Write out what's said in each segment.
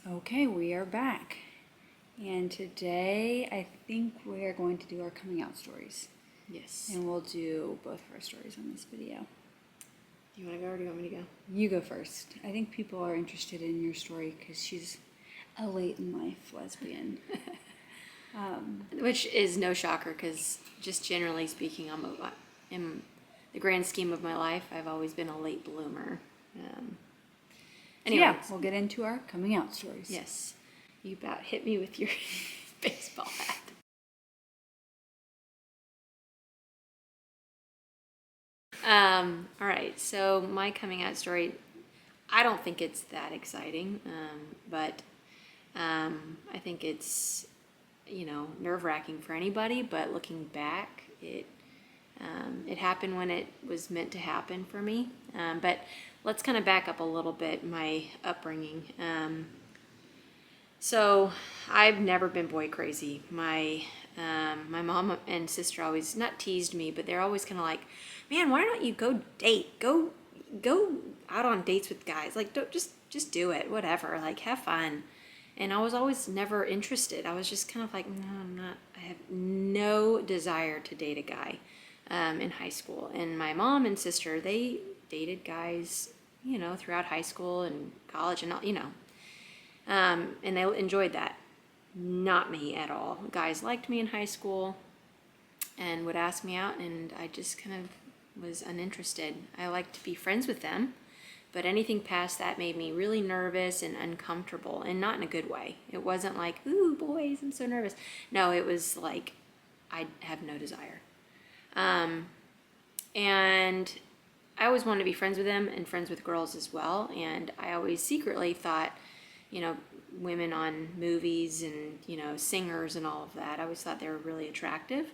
Okay, we are back. And today I think we are going to do our coming out stories. Yes. And we'll do both of our stories on this video. Do you want to go or do you want me to go? You go first. I think people are interested in your story because she's a late in life lesbian. Which is no shocker because just generally speaking, in the grand scheme of my life, I've always been a late bloomer. Anyway, Yeah, we'll get into our coming out stories. yes, you about hit me with your baseball hat. All right, so my coming out story, I don't think it's that exciting, but I think it's, nerve-wracking for anybody, but looking back, it happened when it was meant to happen for me. But let's kind of back up a little bit, my upbringing. So I've never been boy crazy. My mom and sister always not teased me, but they're always kind of like, "Man, why don't you go date? Go out on dates with guys. Like, don't just do it. Whatever. Like, have fun." And I was always never interested. I was just kind of like, no, I'm not. I have no desire to date a guy in high school. And my mom and sister, they dated guys, throughout high school and college and all. And they enjoyed that. Not me at all. Guys liked me in high school and would ask me out, and I just kind of was uninterested. I liked to be friends with them, but anything past that made me really nervous and uncomfortable, and not in a good way. It wasn't like, ooh, boys, I'm so nervous. No, it was like, I have no desire. And I always wanted to be friends with them and friends with girls as well, and I always secretly thought, women on movies and, singers and all of that. I always thought they were really attractive.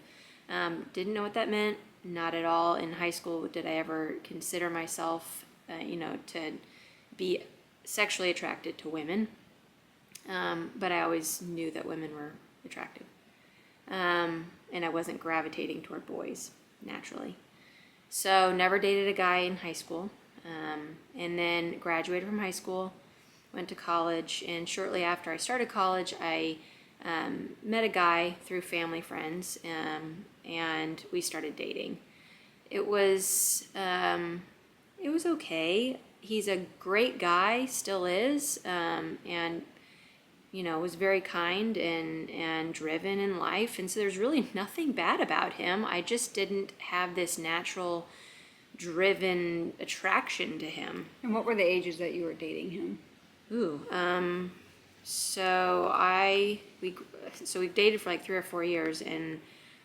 Didn't know what that meant. Not at all. In high school did I ever consider myself, to be sexually attracted to women. But I always knew that women were attractive. And I wasn't gravitating toward boys naturally. So never dated a guy in high school. And then graduated from high school, went to college, and shortly after I started college, I met a guy through family friends, and we started dating. It was okay. He's a great guy, still is, and was very kind and driven in life, and so there's really nothing bad about him. I just didn't have this natural driven attraction to him. And what were the ages that you were dating him? So we dated for like 3 or 4 years, and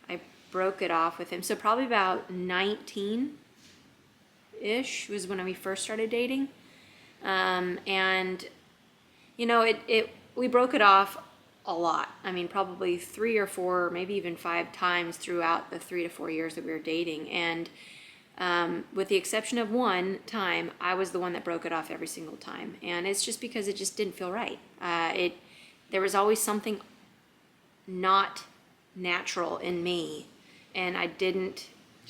I broke it off with him. So probably about 19-ish was when we first started dating. And we broke it off a lot. I mean, probably 3 or 4, maybe even 5 times throughout the 3 to 4 years that we were dating. And with the exception of one time, I was the one that broke it off every single time. And it's just because it just didn't feel right. There was always something not natural in me, and I didn't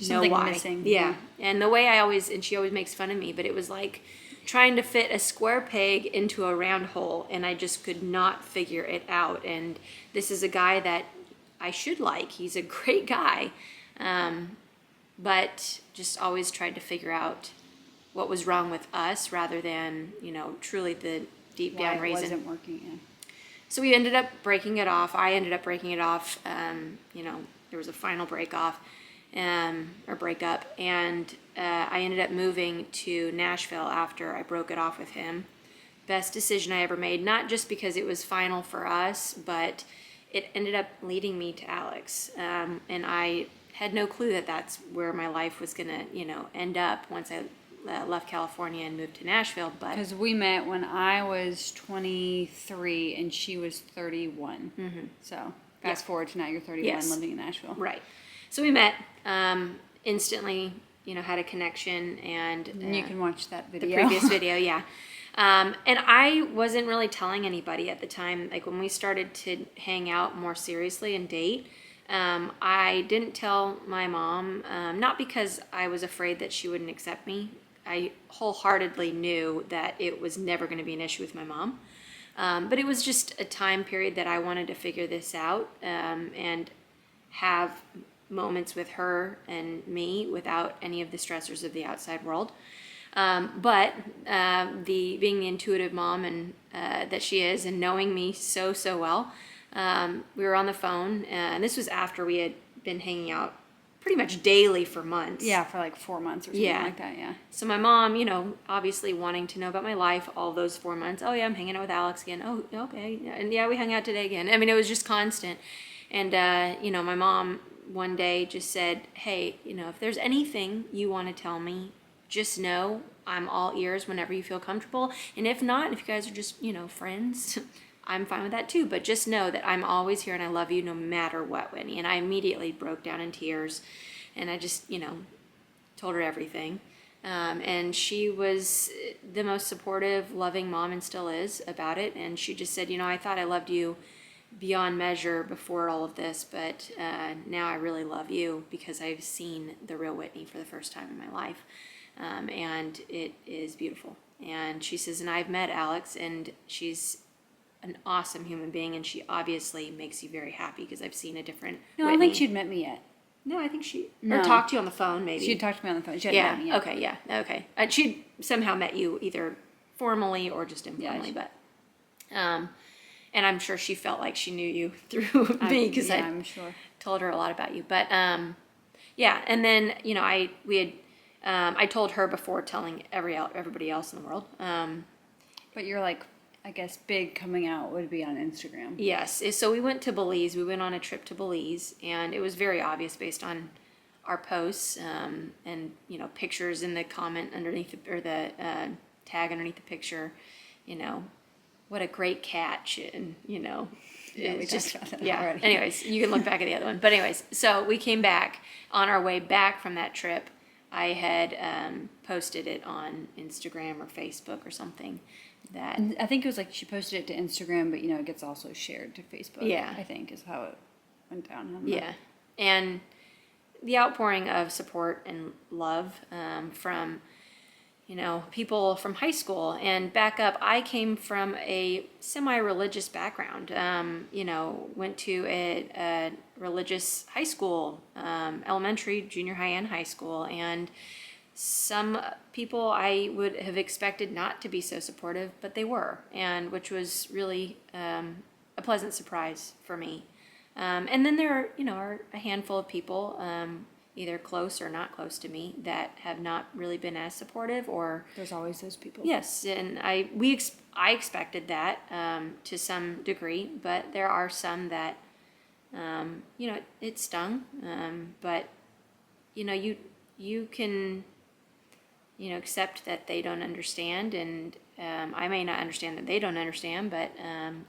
know why. Missing. Yeah. And the way and she always makes fun of me, but it was like trying to fit a square peg into a round hole, and I just could not figure it out. And this is a guy that I should like. He's a great guy. But just always tried to figure out what was wrong with us rather than, truly the deep down reason. Why it wasn't working, yeah. So we ended up breaking it off. I ended up breaking it off. There was a final break-off or breakup, and I ended up moving to Nashville after I broke it off with him. Best decision I ever made, not just because it was final for us, but it ended up leading me to Alex. And I had no clue that that's where my life was going to, end up once I left California and moved to Nashville. But because we met when I was 23 and she was 31. Mm-hmm. So fast forward to now, you're 31, yes, living in Nashville. Right. So we met instantly, had a connection, and you can watch that video. The previous video, yeah. And I wasn't really telling anybody at the time. Like when we started to hang out more seriously and date, I didn't tell my mom, not because I was afraid that she wouldn't accept me. I wholeheartedly knew that it was never going to be an issue with my mom. But it was just a time period that I wanted to figure this out, and have moments with her and me without any of the stressors of the outside world. But the being the intuitive mom and that she is, and knowing me so well, we were on the phone, and this was after we had been hanging out pretty much daily for months. Yeah, for like 4 months or something like that, yeah. So my mom, obviously wanting to know about my life all those 4 months. Oh yeah, I'm hanging out with Alex again. Oh, okay. And yeah, we hung out today again. I mean, it was just constant. And, my mom one day just said, hey, if there's anything you want to tell me, just know I'm all ears whenever you feel comfortable. And if not, if you guys are just, friends, I'm fine with that too. But just know that I'm always here and I love you no matter what, Whitney. And I immediately broke down in tears, and I just, told her everything. And she was the most supportive, loving mom, and still is, about it. And she just said, I thought I loved you beyond measure before all of this, but now I really love you because I've seen the real Whitney for the first time in my life. And it is beautiful. And she says, and I've met Alex, and she's an awesome human being, and she obviously makes you very happy because I've seen a different No, I Whitney. don't think she'd met me yet. No, I think she... No. Or talked to you on the phone, maybe. She'd talked to me on the phone. She hadn't met me yet. Okay, yeah, okay. She'd somehow met you either formally or just informally, but... and I'm sure she felt like she knew you through me because I'm sure. Told her a lot about you. But, yeah, and then, I told her before telling everybody else in the world. But you're like, I guess big coming out would be on Instagram. Yes. So we went to Belize. We went on a trip to Belize, and it was very obvious based on our posts, and, pictures in the comment underneath or the tag underneath the picture, what a great catch, and, Yeah, we it's just, talked about that yeah. already. Anyways, you can look back at the other one. But anyways, so we came back. On our way back from that trip, I had posted it on Instagram or Facebook or something. That And I think it was like she posted it to Instagram, but it gets also shared to Facebook. Yeah. I think is how it went down. I don't know. Yeah. And the outpouring of support and love from, people from high school. And back up, I came from a semi-religious background, went to a religious high school, elementary, junior high, and high school. And some people I would have expected not to be so supportive, but they were, and which was really a pleasant surprise for me. And then there are a handful of people, either close or not close to me, that have not really been as supportive. Or There's always those people. yes, and I expected that to some degree, but there are some that it stung. But you can accept that they don't understand, and I may not understand that they don't understand, but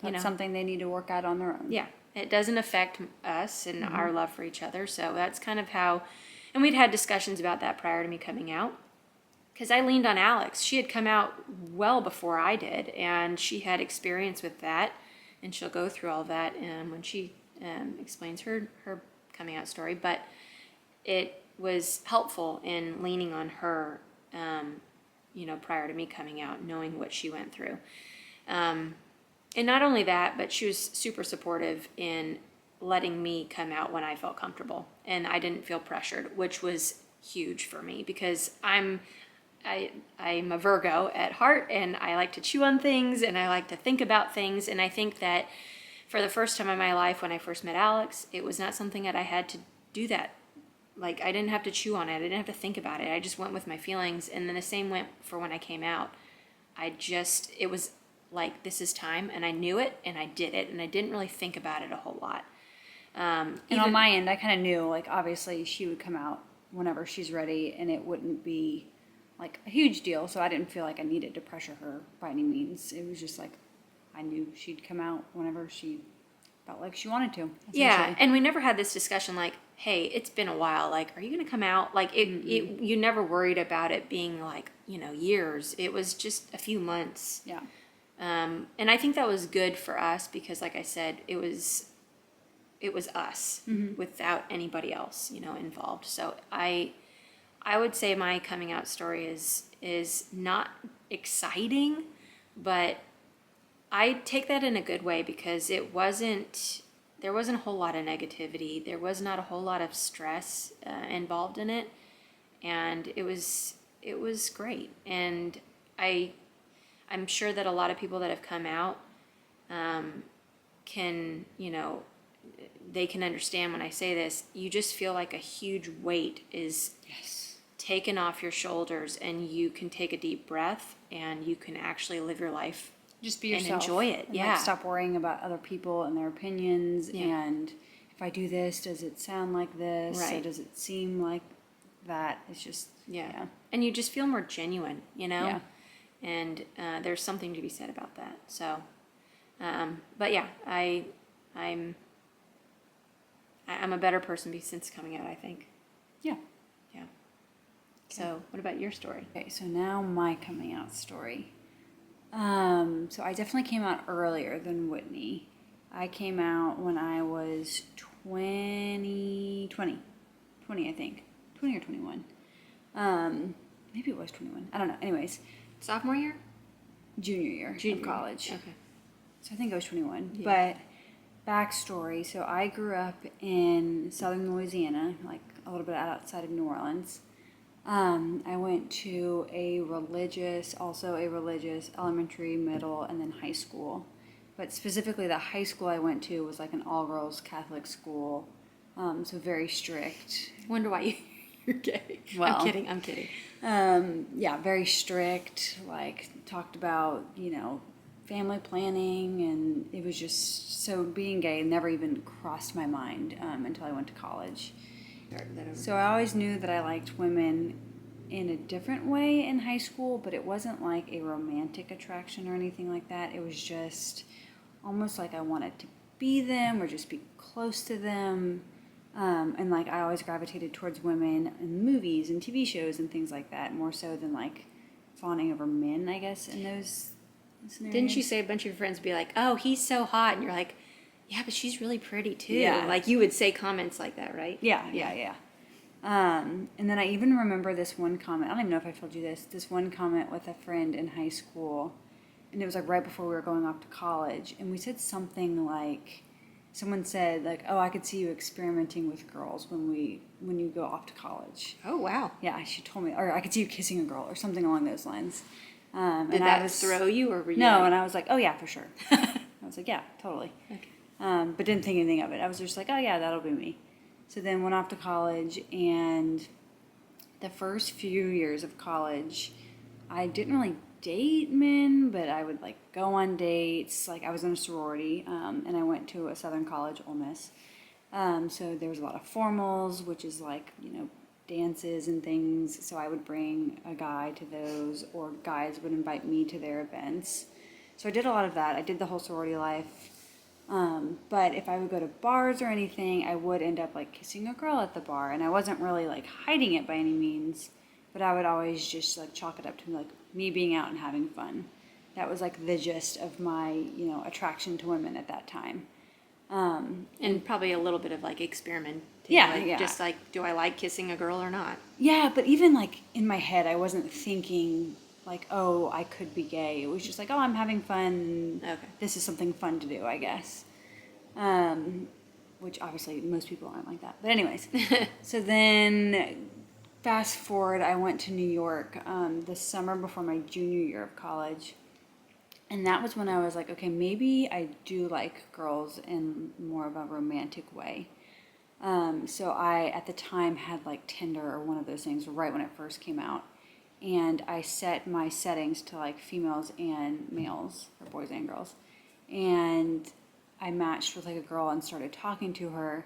That's something they need to work out on their own. yeah, it doesn't affect us and our love for each other. So that's kind of how, and we'd had discussions about that prior to me coming out, because I leaned on Alex. She had come out well before I did, and she had experience with that, and she'll go through all that when she explains her coming out story. But it was helpful in leaning on her, prior to me coming out, knowing what she went through. And not only that, but she was super supportive in letting me come out when I felt comfortable, and I didn't feel pressured, which was huge for me because I'm a Virgo at heart, and I like to chew on things, and I like to think about things. And I think that for the first time in my life, when I first met Alex, it was not something that I had to do that. Like, I didn't have to chew on it. I didn't have to think about it. I just went with my feelings. And then the same went for when I came out. It was like, this is time, and I knew it, and I did it, and I didn't really think about it a whole lot. And on my end, I kind of knew, like, obviously she would come out whenever she's ready, and it wouldn't be, like, a huge deal, so I didn't feel like I needed to pressure her by any means. It was just, like, I knew she'd come out whenever she felt like she wanted to. Yeah, and we never had this discussion, like, hey, it's been a while, like, are you going to come out? Like, you never worried about it being, like, years. It was just a few months. Yeah. And I think that was good for us because, like I said, it was us without anybody else, involved. So I would say my coming out story is not exciting, but I take that in a good way because there wasn't a whole lot of negativity. There was not a whole lot of stress involved in it, and it was great. And I'm sure that a lot of people that have come out can, they can understand when I say this. You just feel like a huge weight is taken off your shoulders, and you can take a deep breath, and you can actually live your life. Just be yourself. And enjoy it, and, yeah. stop worrying about other people and their opinions, and if I do this, does it sound like this? Right. Or does it seem like that? It's just, yeah. And you just feel more genuine, Yeah. And there's something to be said about that. So, but yeah, I'm a better person since coming out, I think. Yeah. Yeah. So, what about your story? Okay, so now my coming out story. So I definitely came out earlier than Whitney. I came out when I was 20, I think. 20 or 21. Maybe it was 21. I don't know. Anyways, Sophomore year? junior year of college. Okay. So I think I was 21. Yeah. But backstory, so I grew up in southern Louisiana, like a little bit outside of New Orleans. I went to a religious elementary, middle, and then high school. But specifically the high school I went to was like an all-girls Catholic school, so very strict. Wonder why you're gay. Well, I'm kidding. Yeah, very strict, like talked about, family planning, and it was just, so being gay never even crossed my mind until I went to college. So I always knew that I liked women in a different way in high school, but it wasn't like a romantic attraction or anything like that. It was just almost like I wanted to be them or just be close to them. And like I always gravitated towards women in movies and TV shows and things like that, more so than like fawning over men, I guess, in those scenarios. Didn't you say a bunch of your friends would be like, "Oh, he's so hot," and you're like, "Yeah, but she's really pretty too." Yeah. Like you would say comments like that, right? Yeah. And then I even remember this one comment. I don't even know if I told you this. This one comment with a friend in high school, and it was like right before we were going off to college, and we said something like, someone said like, "Oh, I could see you experimenting with girls when you go off to college." Oh, wow. Yeah, she told me, or I could see you kissing a girl, or something along those lines. Did that throw you, or were you? No, like... and I was like, "Oh yeah, for sure." I was like, "Yeah, totally." Okay. But didn't think anything of it. I was just like, "Oh yeah, that'll be me." So then went off to college, and the first few years of college, I didn't really date men, but I would like go on dates. Like I was in a sorority, and I went to a Southern college, Ole Miss. So there was a lot of formals, which is like, dances and things. So I would bring a guy to those, or guys would invite me to their events. So I did a lot of that. I did the whole sorority life. But if I would go to bars or anything, I would end up like kissing a girl at the bar, and I wasn't really like hiding it by any means, but I would always just like chalk it up to like me being out and having fun. That was like the gist of my, attraction to women at that time. And probably a little bit of like experimenting. Yeah, like, yeah. Just like, do I like kissing a girl or not? Yeah, but even like in my head, I wasn't thinking like, oh, I could be gay. It was just like, oh, I'm having fun. Okay. This is something fun to do, I guess. Which obviously most people aren't like that. But anyways, so then fast forward, I went to New York the summer before my junior year of college. And that was when I was like, okay, maybe I do like girls in more of a romantic way. So I, at the time, had like Tinder or one of those things right when it first came out. And I set my settings to like females and males, or boys and girls. And I matched with like a girl and started talking to her.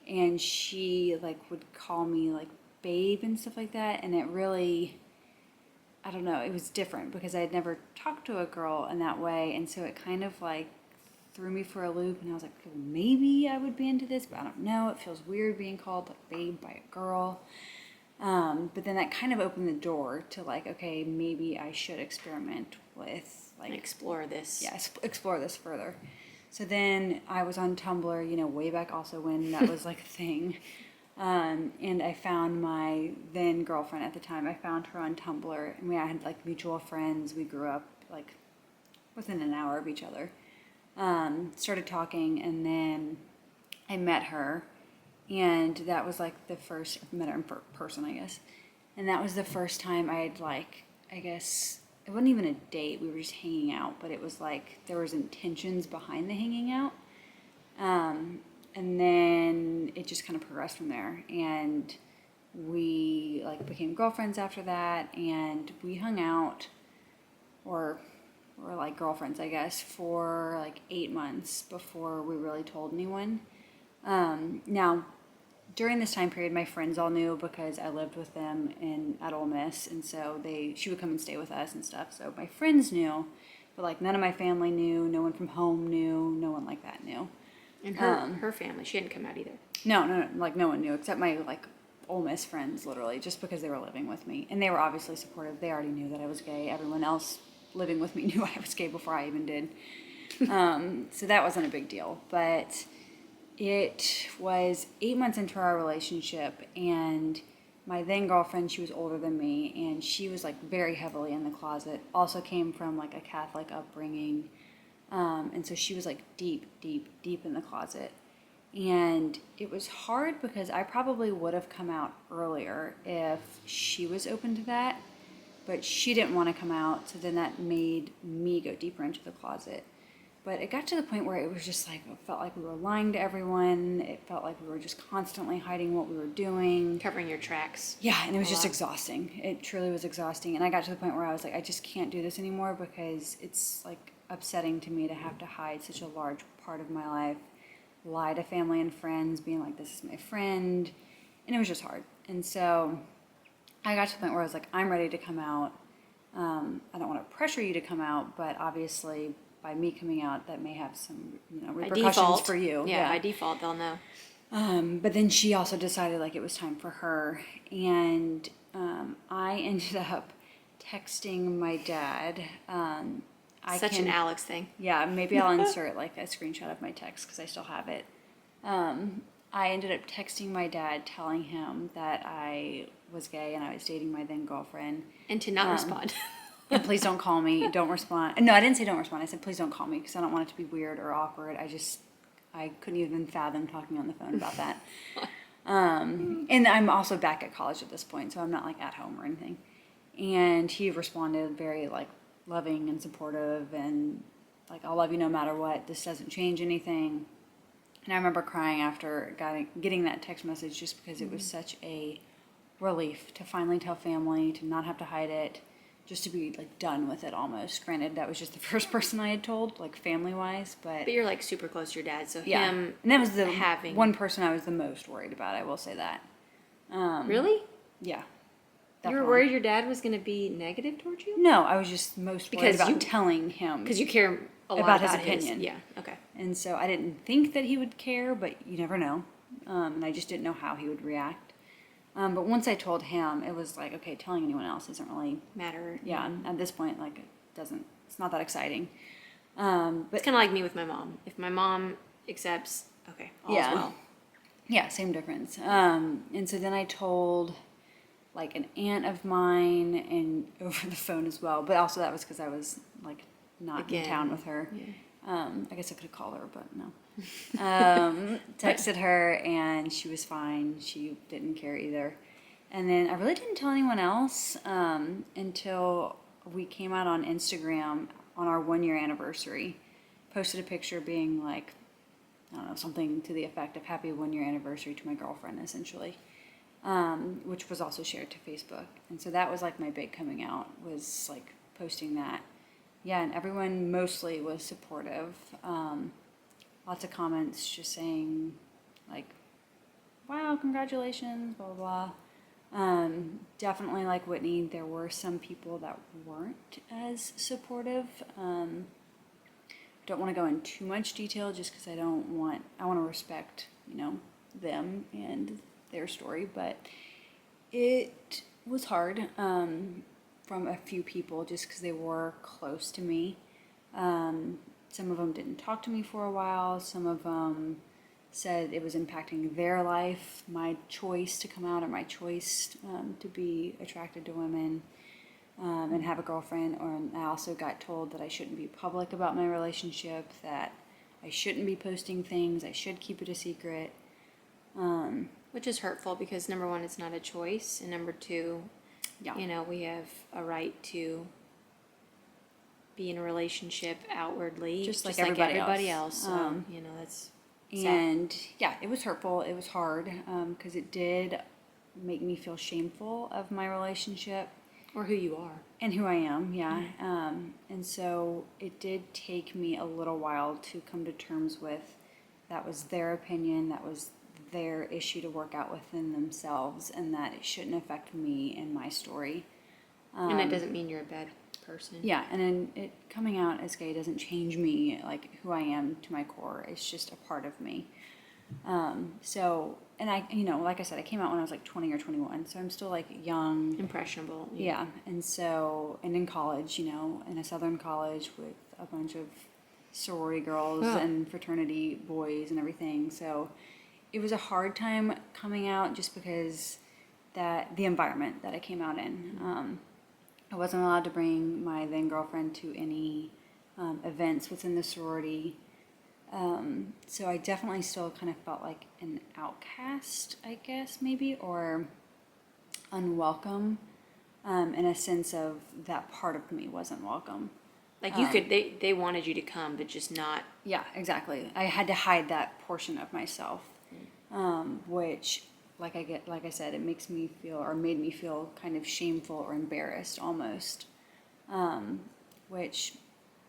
And she like would call me like babe and stuff like that. And it really, I don't know, it was different because I had never talked to a girl in that way. And so it kind of like threw me for a loop, and I was like, well, maybe I would be into this, but I don't know. It feels weird being called like babe by a girl. But then that kind of opened the door to like, okay, maybe I should experiment with like Explore this. Yeah, explore this further. So then I was on Tumblr, way back also when that was like a thing. And I found my then girlfriend at the time. I found her on Tumblr, and we had like mutual friends. We grew up like within an hour of each other. Started talking, and then I met her, and that was like the first, I met her in person, I guess. And that was the first time I had like, I guess, it wasn't even a date, we were just hanging out, but it was like, there was intentions behind the hanging out. And then it just kind of progressed from there. And we like became girlfriends after that, and we hung out, or like girlfriends, I guess, for like 8 months before we really told anyone. Now, during this time period, my friends all knew because I lived with them at Ole Miss, and so she would come and stay with us and stuff. So my friends knew, but like none of my family knew, no one from home knew, no one like that knew. And her family, she hadn't come out either. No, like no one knew except my like Ole Miss friends, literally, just because they were living with me, and they were obviously supportive. They already knew that I was gay. Everyone else living with me knew I was gay before I even did. So that wasn't a big deal, but it was 8 months into our relationship, and my then girlfriend, she was older than me, and she was like very heavily in the closet, also came from like a Catholic upbringing, and so she was like deep in the closet. And it was hard because I probably would have come out earlier if she was open to that, but she didn't want to come out, so then that made me go deeper into the closet. But it got to the point where it was just like, it felt like we were lying to everyone. It felt like we were just constantly hiding what we were doing. Covering your tracks. Yeah, and it was just exhausting. It truly was exhausting. And I got to the point where I was like, I just can't do this anymore because it's like upsetting to me to have to hide such a large part of my life, lie to family and friends, being like, this is my friend. And it was just hard. And so I got to the point where I was like, I'm ready to come out. I don't want to pressure you to come out, but obviously by me coming out, that may have some, repercussions for you. Yeah, by default, they'll know. But then she also decided like it was time for her. And I ended up texting my dad. Such an Alex thing. Yeah, maybe I'll insert like a screenshot of my text because I still have it. I ended up texting my dad telling him that I was gay and I was dating my then girlfriend. And to not respond. And please don't call me. Don't respond. No, I didn't say don't respond. I said please don't call me because I don't want it to be weird or awkward. I couldn't even fathom talking on the phone about that. And I'm also back at college at this point, so I'm not like at home or anything. And he responded very like loving and supportive and like, I'll love you no matter what. This doesn't change anything. And I remember crying after getting that text message just because it was such a relief to finally tell family, to not have to hide it, just to be like done with it almost. Granted, that was just the first person I had told, like family wise, but you're like super close to your dad, so yeah. him And that was the having one person I was the most worried about, I will say that. Really? Yeah. You were worried your dad was going to be negative towards you? No, I was just most worried about telling him. Because you care a lot about his opinion. Yeah, okay. And so I didn't think that he would care, but you never know. And I just didn't know how he would react. But once I told him, it was like, okay, telling anyone else doesn't really matter. Yeah, at this point, like, it's not that exciting. But it's kind of like me with my mom. If my mom accepts, okay, all's well. Yeah, same difference. And so then I told like an aunt of mine and over the phone as well, but also that was because I was like not in town with her. Yeah. I guess I could have called her, but no. Texted her and she was fine. She didn't care either. And then I really didn't tell anyone else until we came out on Instagram on our 1-year anniversary. Posted a picture being like, I don't know, something to the effect of happy 1-year anniversary to my girlfriend, essentially. Which was also shared to Facebook. And so that was like my big coming out, was like posting that. Yeah, and everyone mostly was supportive. Lots of comments just saying like, wow, congratulations, blah, blah, blah. Definitely like Whitney, there were some people that weren't as supportive. Don't want to go in too much detail just because I want to respect, them and their story, but it was hard from a few people just because they were close to me. Some of them didn't talk to me for a while. Some of them said it was impacting their life, my choice to come out or my choice to be attracted to women. and have a girlfriend. And I also got told that I shouldn't be public about my relationship, that I shouldn't be posting things, I should keep it a secret. Which is hurtful because number one, it's not a choice, and number two, Yeah. you know, we have a right to be in a relationship outwardly, Just like everybody everybody else. else. So, you know, that's sad. And yeah, it was hurtful. It was hard because it did make me feel shameful of my relationship Or who you are. and who I am. Yeah. And so it did take me a little while to come to terms with that was their opinion, that was their issue to work out within themselves, and that it shouldn't affect me and my story. And that doesn't mean you're a bad person. Yeah, and then it coming out as gay doesn't change me, like who I am to my core. It's just a part of me. So, and I, you know, like I said, I came out when I was like 20 or 21, so I'm still like young. Impressionable. Yeah, and so, and in college, you know, in a Southern college with a bunch of sorority girls and fraternity boys and everything. So it was a hard time coming out just because the environment that I came out in. I wasn't allowed to bring my then girlfriend to any events within the sorority. So I definitely still kind of felt like an outcast, I guess, maybe, or unwelcome, in a sense of that part of me wasn't welcome. Like you could, they wanted you to come, but just not. Yeah, exactly. I had to hide that portion of myself, which, like I said, it makes me feel, or made me feel kind of shameful or embarrassed almost. Which,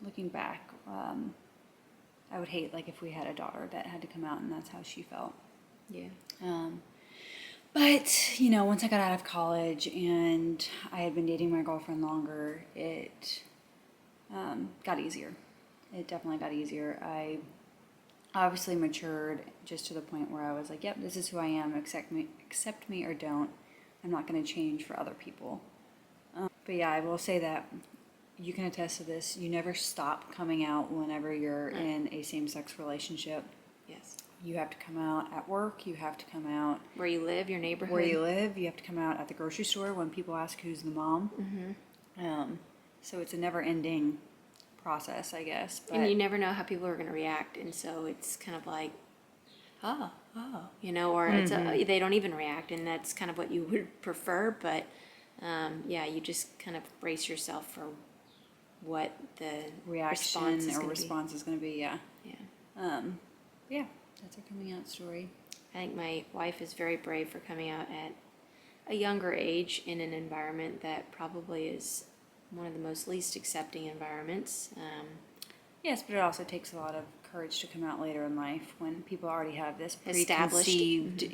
looking back, I would hate like if we had a daughter that had to come out and that's how she felt. Yeah. But you know, once I got out of college and I had been dating my girlfriend longer, it got easier. It definitely got easier. I obviously matured just to the point where I was like, yep, this is who I am, accept me or don't. I'm not going to change for other people. But yeah, I will say that you can attest to this. You never stop coming out whenever you're in a same-sex relationship. Yes. You have to come out at work. You have to come out Where you live, your neighborhood. where you live. You have to come out at the grocery store when people ask who's the mom. So it's a never-ending process, I guess. But And you never know how people are going to react, and so it's kind of like, oh, you know, or it's they don't even react, and that's kind of what you would prefer. But yeah, you just kind of brace yourself for what the reaction response is or gonna response is going to be. Yeah. be. Yeah. Yeah. That's our coming out story. I think my wife is very brave for coming out at a younger age in an environment that probably is one of the most least accepting environments. Yes, but it also takes a lot of courage to come out later in life when people already have this Established. preconceived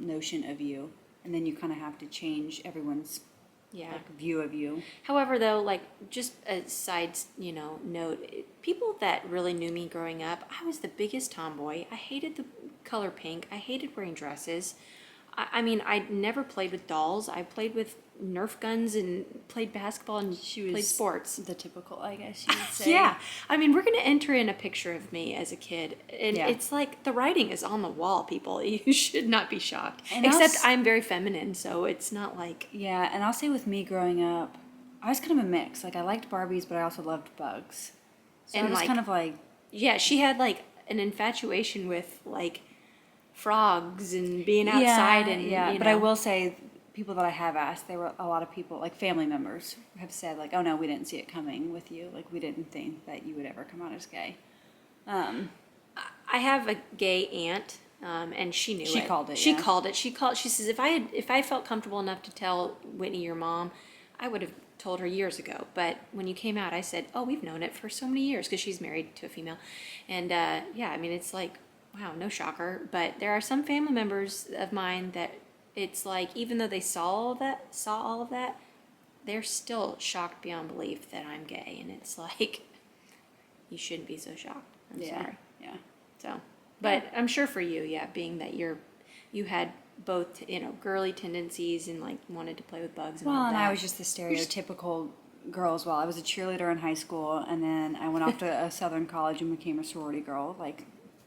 notion of you, and then you kind of have to change everyone's Yeah. view of you. However, though, like just a side, you know, note, people that really knew me growing up, I was the biggest tomboy. I hated the color pink. I hated wearing dresses. I mean, I never played with dolls. I played with Nerf guns and played basketball and played sports. The typical, I guess you would say. Yeah. I mean, we're going to enter in a picture of me as a kid. And Yeah. it's like the writing is on the wall, people. You should not be shocked. And Except I'm very feminine, so it's not like... Yeah, and I'll say with me growing up, I was kind of a mix. Like, I liked Barbies, but I also loved bugs. So And I was like- kind of like, Yeah, she had like an infatuation with like frogs and being outside and yeah. you But I know. will say, people that I have asked, there were a lot of people, like family members, have said like, "Oh no, we didn't see it coming with you. Like, we didn't think that you would ever come out as gay." I have a gay aunt, and she knew She it. called it, She yeah. called it. She says if I felt comfortable enough to tell Whitney your mom, I would have told her years ago. But when you came out, I said, "Oh, we've known it for so many years," because she's married to a female, and yeah, I mean it's like, wow, no shocker. But there are some family members of mine that it's like even though they saw all of that, they're still shocked beyond belief that I'm gay, and it's like you shouldn't be so shocked. I'm sorry. Yeah. So, but I'm sure for you, yeah, being that you had both, you know, girly tendencies and like wanted to play with bugs and Well, all and that. I was just the stereotypical girl as well. I was a cheerleader in high school, and then I went off to a Southern college and became a sorority girl. Like,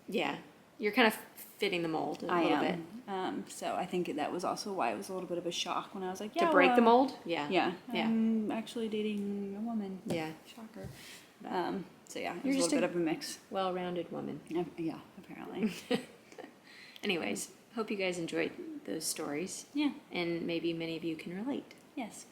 Yeah, you're kind of fitting the mold a I little bit. am. So I think that was also why it was a little bit of a shock when I was like, yeah, To break the well, mold? Yeah. Yeah. Yeah. I'm actually dating a woman. Yeah. Shocker. So yeah, it You're was a just little bit of a mix. Well-rounded woman. Yeah, apparently. Anyways, hope you guys enjoyed those stories. Yeah. And maybe many of you can relate. Yes.